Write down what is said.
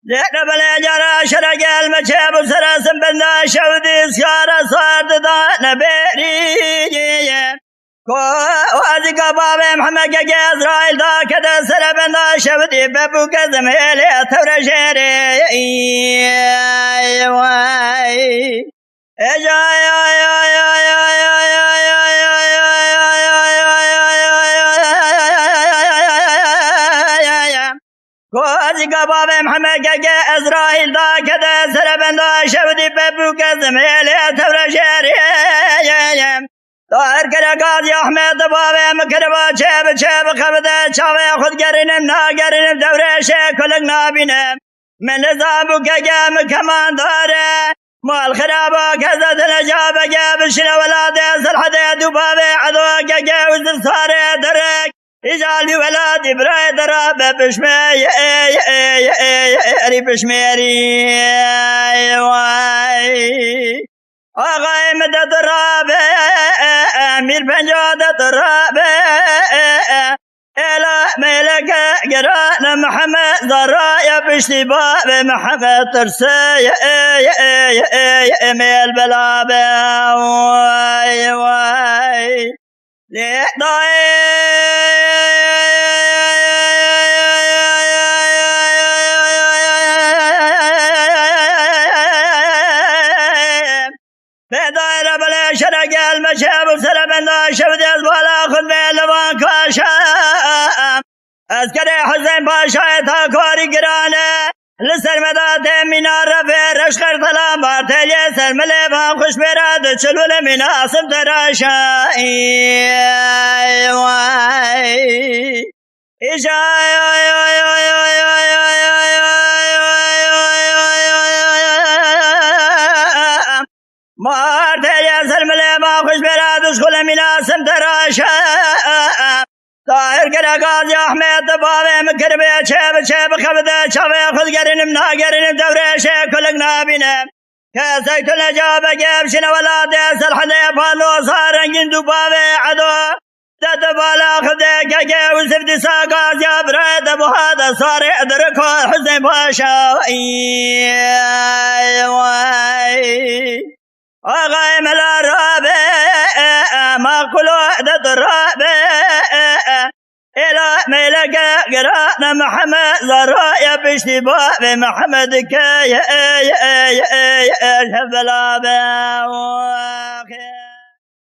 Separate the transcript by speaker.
Speaker 1: لحنا بلا جرى شرق المشاب وسراسم بنا شودي سكارة صارت دانا بيري وازي قبابي محمد قاقي إسرائيل دا كده سر بنا شودي بابو قزم هيلي ثورة جيري وازي قبابي محمد قاقي إسرائيل دا كده سر بنا شودي بابو قزم هيلي ثورة جيري طاهر كرقاضي أحمد بابي مكربا شاب خبده شاوي خود قرنم نا قرنم دوري شي كلق نابينم من نظامو كقام كمان داره مال خرابا كزد نجابة جاب شنا ولادي سلحدي دوبابي عدو كقا وزر صاري درك إجالي ولادي براي درابة بشمي بشميري آقای مدد رابع امیر پنجادت رابع اله ملک گران محمد زرایا پشتی باب محمد ترسی میل بلابه وای فداير بلا شرق المشاب وسر بنا شودي الوالا خذ بيلوان كاشا أذكر حسين باشا تاكوري قرانه لسر مدات منار رفي رشخر ظلام بارتلي سر مليفان خوش براد چلول من آسم تراشا مارت ياسر مليما خوش برادش خل مناسم تراشا طاهر كرقاضي أحمد بابي مكربي شاب خبده شاوي خذ قرنم نا قرنم دوري شي كلق نابينم كاسكت الأجابة جيب شنا ولادي سلحدي فالو صار جندو بابي عدو تتبالا خذي كاكي وسفدي ساقاز يا بريد ابو هذا صار ادركو حسين باشا أغايم الرابع ما قلوا عدد الرابع إلى ملك قرأنا محمد زرايا باشتباب محمد كي شبلابه